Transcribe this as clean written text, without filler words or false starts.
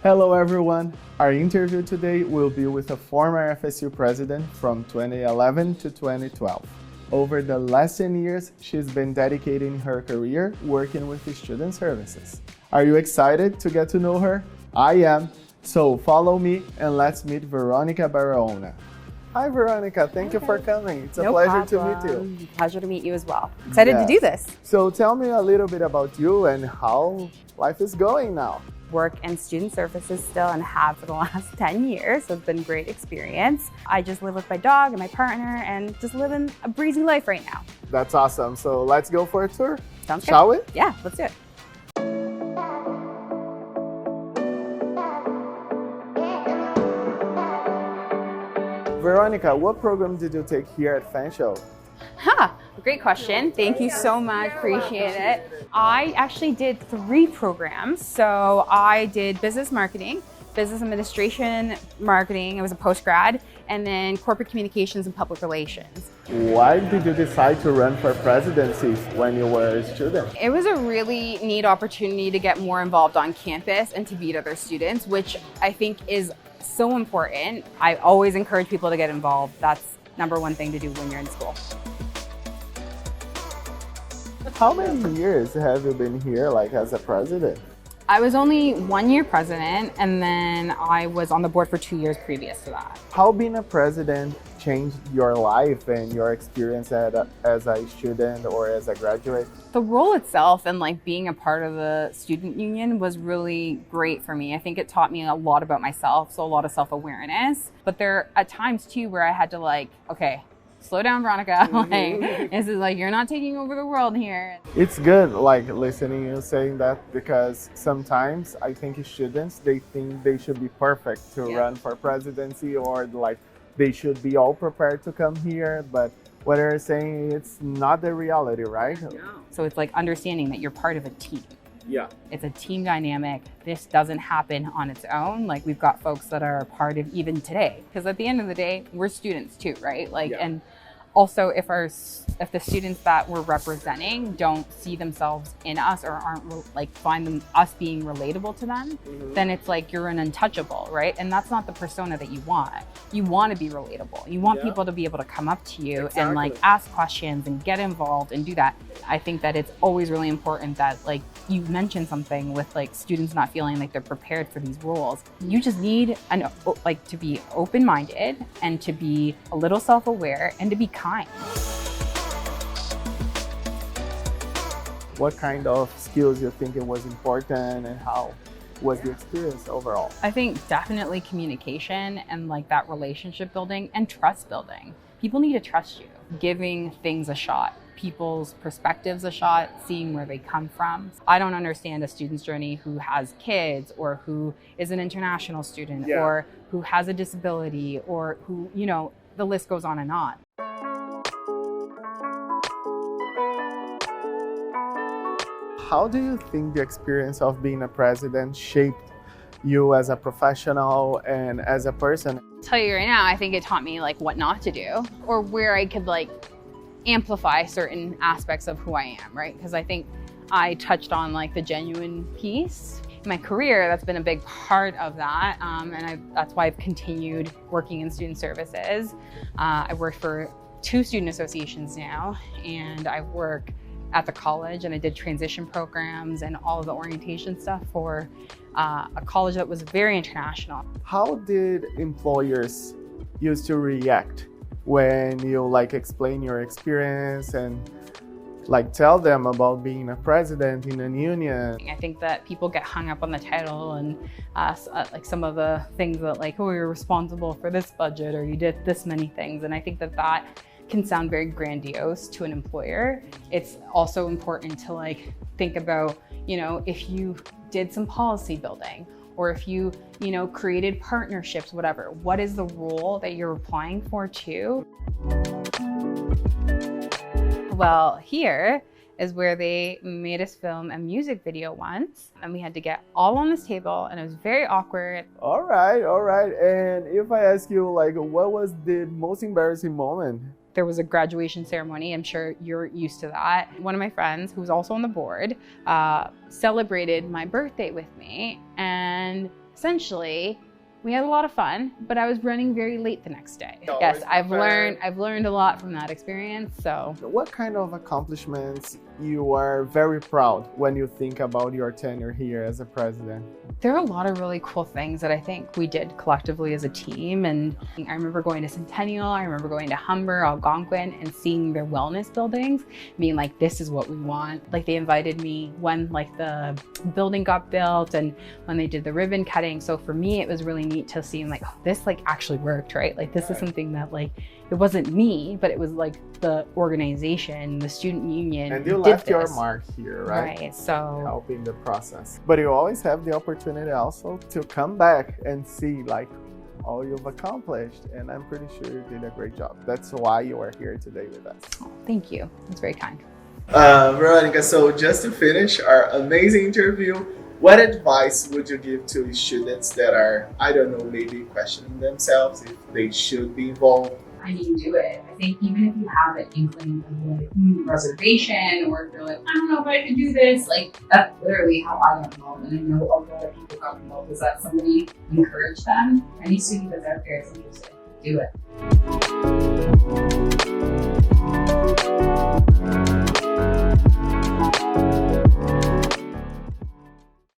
Hello everyone! Our interview today will be with a former FSU president from 2011 to 2012. Over the last 10 years, she's been dedicating her career working with the student services. Are you excited to get to know her? I am! So follow me and let's meet Veronica Barahona. Hi Veronica, thank you for coming. It's a pleasure to meet you. Pleasure to meet you as well. Excited to do this. So tell me a little bit about you and how life is going now. Work in student services still and have for the last 10 years, so it's been a great experience. I just live with my dog and my partner and just living a breezy life right now. That's awesome. So let's go for a tour. Sounds good. Shall we? Yeah, let's do it. Veronica, what program did you take here at FSU? Great question. Thank you so much. Appreciate it. I actually did 3 programs. So I did business marketing, business administration marketing. It was a post-grad, and then corporate communications and public relations. Why did you decide to run for presidency when you were a student? It was a really neat opportunity to get more involved on campus and to meet other students, which I think is so important. I always encourage people to get involved. That's #1 thing to do when you're in school. How many years have you been here as a president? I was only 1 year president, and then I was on the board for 2 years previous to that. How being a president changed your life and your experience as a student or as a graduate? The role itself and being a part of the student union was really great for me. I think it taught me a lot about myself, so a lot of self-awareness. But there are times too where I had to okay, slow down, Veronica. This is you're not taking over the world here. It's good listening you saying that, because sometimes I think students, they think they should be perfect to run for presidency, or they should be all prepared to come here, but what they're saying, it's not the reality, right? So it's understanding that you're part of a team. Yeah. It's a team dynamic. This doesn't happen on its own. We've got folks that are a part of even today, because at the end of the day, we're students too, right? And also if the students that we're representing don't see themselves in us or aren't find us being relatable to them, then it's you're an untouchable, right? And that's not the persona that you want. You want to be relatable. You want people to be able to come up to you and ask questions and get involved and do that. I think that it's always really important that you mentioned something with students not feeling they're prepared for these roles. You just need to be open-minded and to be a little self-aware and to be kind. What kind of skills you think it was important, and how was the experience overall? I think definitely communication and that relationship building and trust building. People need to trust you. Giving things a shot, people's perspectives a shot, seeing where they come from. I don't understand a student's journey who has kids, or who is an international student, or who has a disability, or who, the list goes on and on. How do you think the experience of being a president shaped you as a professional and as a person? I'll tell you right now, I think it taught me what not to do, or where I could amplify certain aspects of who I am, right? Because I think I touched on the genuine piece. In my career, that's been a big part of that, and that's why I've continued working in student services. I work for 2 student associations now, and I work at the college, and I did transition programs and all of the orientation stuff for a college that was very international. How did employers used to react when you explain your experience and tell them about being a president in a union? I think that people get hung up on the title and some of the things that oh, you're responsible for this budget, or you did this many things, and I think that can sound very grandiose to an employer. It's also important to think about, if you did some policy building, or if you, created partnerships, whatever, what is the role that you're applying for too? Well, here is where they made us film a music video once, and we had to get all on this table, and it was very awkward. All right. And if I ask you, what was the most embarrassing moment? There was a graduation ceremony. I'm sure you're used to that. One of my friends, who was also on the board, celebrated my birthday with me and essentially, we had a lot of fun, but I was running very late the next day. Oh, Yes, I've learned a lot from that experience. So what kind of accomplishments you are very proud when you think about your tenure here as a president? there are a lot of really cool things that I think we did collectively as a team. And I remember going to Centennial, I remember going to Humber, Algonquin, and seeing their wellness buildings, being like, this is what we want. Like, they invited me when like the building got built and when they did the ribbon cutting. So for me, it was really neat to see like, oh, this like actually worked, right? Like, this is something that like, it wasn't me, but it was like the organization, the student union. And you left your mark here, right? Right, so. Helping the process. But you always have the opportunity also to come back and see like all you've accomplished. And I'm pretty sure you did a great job. That's why you are here today with us. Oh, thank you. That's very kind. Veronica, so just to finish our amazing interview, what advice would you give to students that are, I don't know, maybe questioning themselves if they should be involved? I mean, do it. I think even if you have an inkling of like reservation, or if you're like, I don't know if I could do this, like that's literally how I got involved. And I know a lot of people got involved is that somebody encouraged them. Any student that's out there is interested, do it.